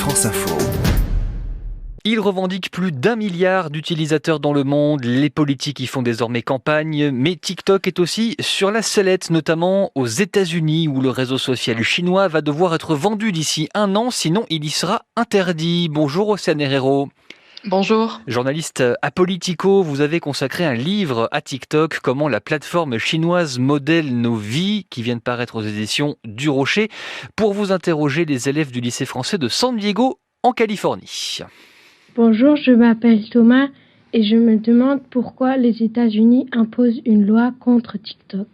France Info. Il revendique plus d'1 milliard d'utilisateurs dans le monde. Les politiques y font désormais campagne. Mais TikTok est aussi sur la sellette, notamment aux États-Unis, où le réseau social chinois va devoir être vendu d'ici 1 an, sinon il y sera interdit. Bonjour Océane Herrero. Bonjour. Journaliste à Politico, vous avez consacré un livre à TikTok, comment la plateforme chinoise modèle nos vies, qui vient de paraître aux éditions du Rocher, pour vous interroger les élèves du lycée français de San Diego, en Californie. Bonjour, je m'appelle Thomas et je me demande pourquoi les États-Unis imposent une loi contre TikTok.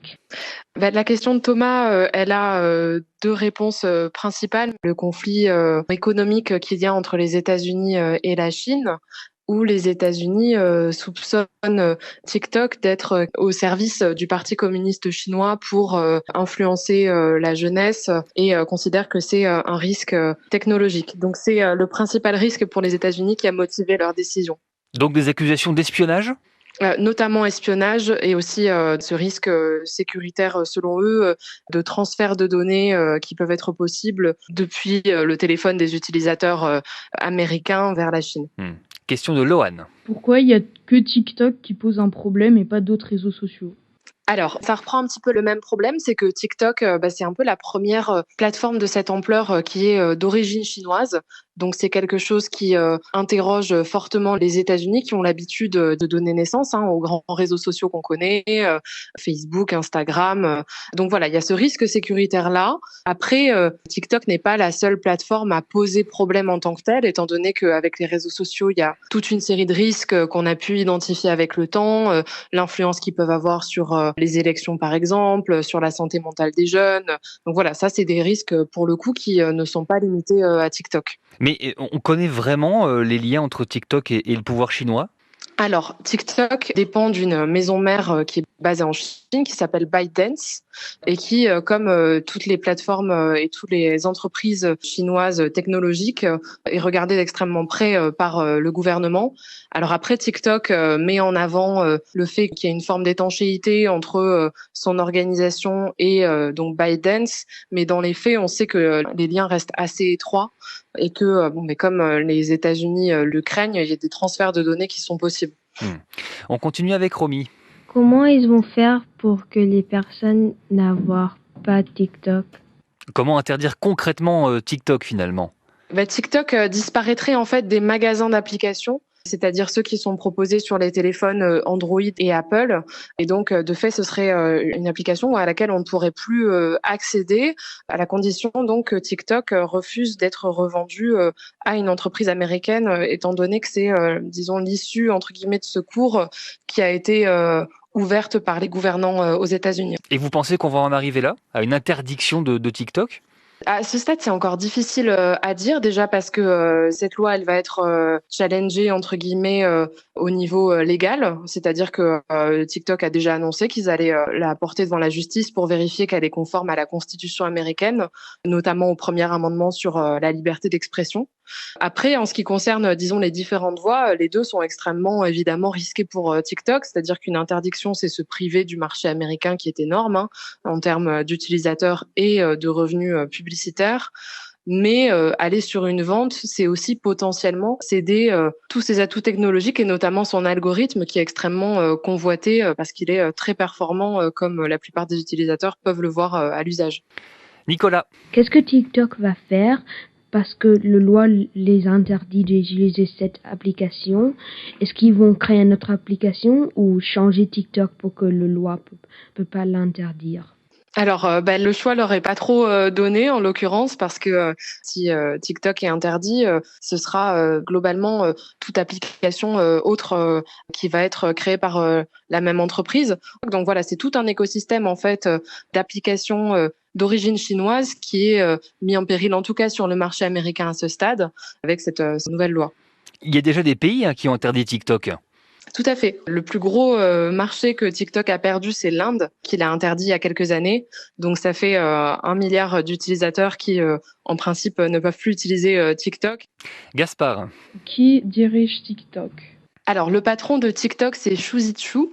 La question de Thomas, elle a deux réponses principales. Le conflit économique qu'il y a entre les États-Unis et la Chine, où les États-Unis soupçonnent TikTok d'être au service du Parti communiste chinois pour influencer la jeunesse et considèrent que c'est un risque technologique. Donc c'est le principal risque pour les États-Unis qui a motivé leur décision. Donc des accusations d'espionnage ? Notamment espionnage et aussi ce risque sécuritaire selon eux de transfert de données qui peuvent être possibles depuis le téléphone des utilisateurs américains vers la Chine. Question de Lohan. Pourquoi il n'y a que TikTok qui pose un problème et pas d'autres réseaux sociaux ? Alors, ça reprend un petit peu le même problème, c'est que TikTok, c'est un peu la première plateforme de cette ampleur qui est d'origine chinoise. Donc, c'est quelque chose qui interroge fortement les États-Unis qui ont l'habitude de donner naissance aux grands réseaux sociaux qu'on connaît, Facebook, Instagram. Donc voilà, il y a ce risque sécuritaire-là. Après, TikTok n'est pas la seule plateforme à poser problème en tant que telle, étant donné qu'avec les réseaux sociaux, il y a toute une série de risques qu'on a pu identifier avec le temps, l'influence qu'ils peuvent avoir sur les élections, par exemple, sur la santé mentale des jeunes. Donc voilà, ça, c'est des risques, pour le coup, qui ne sont pas limités à TikTok. Mais on connaît vraiment les liens entre TikTok et le pouvoir chinois ? Alors, TikTok dépend d'une maison mère qui est basée en Chine, qui s'appelle ByteDance, et qui, comme toutes les plateformes et toutes les entreprises chinoises technologiques, est regardée d'extrêmement près par le gouvernement. Alors après, TikTok met en avant le fait qu'il y a une forme d'étanchéité entre son organisation et donc ByteDance, mais dans les faits, on sait que les liens restent assez étroits et que, mais comme les États-Unis le craignent, il y a des transferts de données qui sont possibles. On continue avec Romy. Comment ils vont faire pour que les personnes n'aient pas TikTok ? Comment interdire concrètement TikTok finalement ? TikTok disparaîtrait en fait des magasins d'applications, c'est-à-dire ceux qui sont proposés sur les téléphones Android et Apple. Et donc, de fait, ce serait une application à laquelle on ne pourrait plus accéder, à la condition donc que TikTok refuse d'être revendu à une entreprise américaine, étant donné que c'est, disons, l'issue, entre guillemets, de ce cours qui a été ouverte par les gouvernants aux États-Unis. Et vous pensez qu'on va en arriver là, à une interdiction de TikTok ? À ce stade, c'est encore difficile à dire, déjà parce que cette loi, elle va être challengée, entre guillemets, au niveau légal. C'est-à-dire que TikTok a déjà annoncé qu'ils allaient la porter devant la justice pour vérifier qu'elle est conforme à la Constitution américaine, notamment au premier amendement sur la liberté d'expression. Après, en ce qui concerne, disons, les différentes voies, les deux sont extrêmement, évidemment, risquées pour TikTok. C'est-à-dire qu'une interdiction, c'est se priver du marché américain qui est énorme en termes d'utilisateurs et de revenus publicitaires. Mais aller sur une vente, c'est aussi potentiellement céder tous ses atouts technologiques et notamment son algorithme qui est extrêmement convoité parce qu'il est très performant comme la plupart des utilisateurs peuvent le voir à l'usage. Nicolas. Qu'est-ce que TikTok va faire ? Parce que la loi les interdit d'utiliser cette application. Est-ce qu'ils vont créer une autre application ou changer TikTok pour que la loi peut pas l'interdire ? Alors, le choix leur est pas trop donné en l'occurrence parce que si TikTok est interdit, ce sera globalement toute application autre qui va être créée par la même entreprise. Donc voilà, c'est tout un écosystème en fait d'applications d'origine chinoise qui est mis en péril en tout cas sur le marché américain à ce stade avec cette nouvelle loi. Il y a déjà des pays qui ont interdit TikTok. Tout à fait. Le plus gros marché que TikTok a perdu, c'est l'Inde, qui l'a interdit il y a quelques années. Donc ça fait 1 milliard d'utilisateurs qui, en principe, ne peuvent plus utiliser TikTok. Gaspard. Qui dirige TikTok ? Alors, le patron de TikTok, c'est Shou Zi Chew,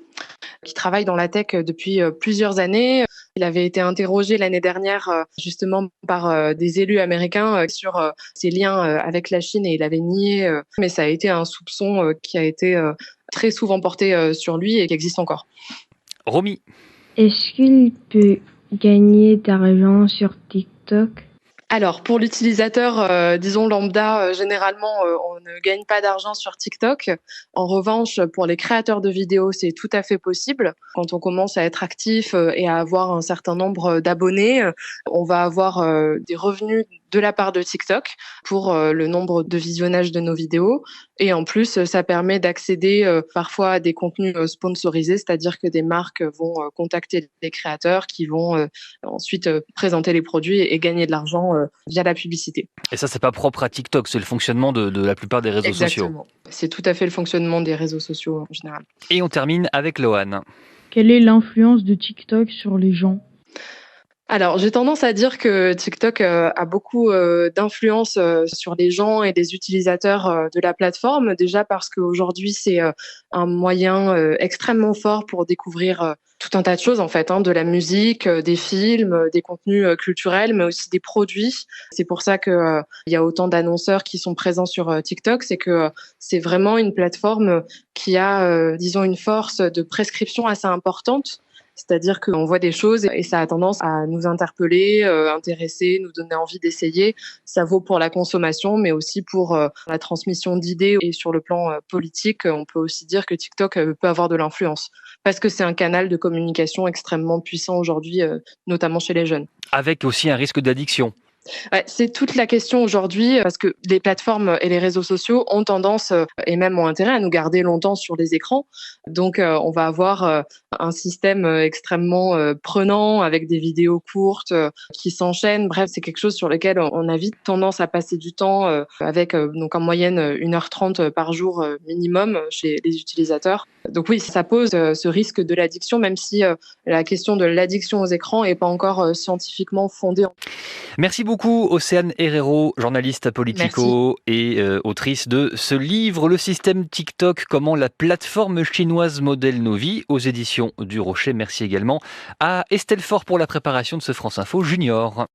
qui travaille dans la tech depuis plusieurs années. Il avait été interrogé l'année dernière justement par des élus américains sur ses liens avec la Chine et il avait nié, mais ça a été un soupçon qui a été très souvent porté sur lui et qui existe encore. Romy. Est-ce qu'il peut gagner d'argent sur TikTok? Alors, pour l'utilisateur, disons lambda, généralement, on ne gagne pas d'argent sur TikTok. En revanche, pour les créateurs de vidéos, c'est tout à fait possible. Quand on commence à être actif et à avoir un certain nombre d'abonnés, on va avoir des revenus de la part de TikTok pour le nombre de visionnages de nos vidéos. Et en plus, ça permet d'accéder parfois à des contenus sponsorisés, c'est-à-dire que des marques vont contacter les créateurs qui vont ensuite présenter les produits et gagner de l'argent via la publicité. Et ça, c'est pas propre à TikTok, c'est le fonctionnement de la plupart des réseaux Exactement. sociaux. C'est tout à fait le fonctionnement des réseaux sociaux en général. Et on termine avec Lohan. Quelle est l'influence de TikTok sur les gens? Alors, j'ai tendance à dire que TikTok a beaucoup d'influence sur les gens et les utilisateurs de la plateforme. Déjà parce qu'aujourd'hui, c'est un moyen extrêmement fort pour découvrir tout un tas de choses, en fait, de la musique, des films, des contenus culturels, mais aussi des produits. C'est pour ça que il y a autant d'annonceurs qui sont présents sur TikTok. C'est que c'est vraiment une plateforme qui a, disons, une force de prescription assez importante. C'est-à-dire qu'on voit des choses et ça a tendance à nous interpeller, intéresser, nous donner envie d'essayer. Ça vaut pour la consommation, mais aussi pour la transmission d'idées. Et sur le plan politique, on peut aussi dire que TikTok peut avoir de l'influence parce que c'est un canal de communication extrêmement puissant aujourd'hui, notamment chez les jeunes. Avec aussi un risque d'addiction. Ouais, c'est toute la question aujourd'hui parce que les plateformes et les réseaux sociaux ont tendance et même ont intérêt à nous garder longtemps sur les écrans. Donc, on va avoir un système extrêmement prenant avec des vidéos courtes qui s'enchaînent. Bref, c'est quelque chose sur lequel on a vite tendance à passer du temps avec donc en moyenne 1h30 par jour minimum chez les utilisateurs. Donc oui, ça pose ce risque de l'addiction, même si la question de l'addiction aux écrans n'est pas encore scientifiquement fondée. Merci beaucoup Océane Herrero, journaliste politico et autrice de ce livre, Le système TikTok, comment la plateforme chinoise modèle nos vies, aux éditions du Rocher. Merci également à Estelle Faure pour la préparation de ce France Info Junior.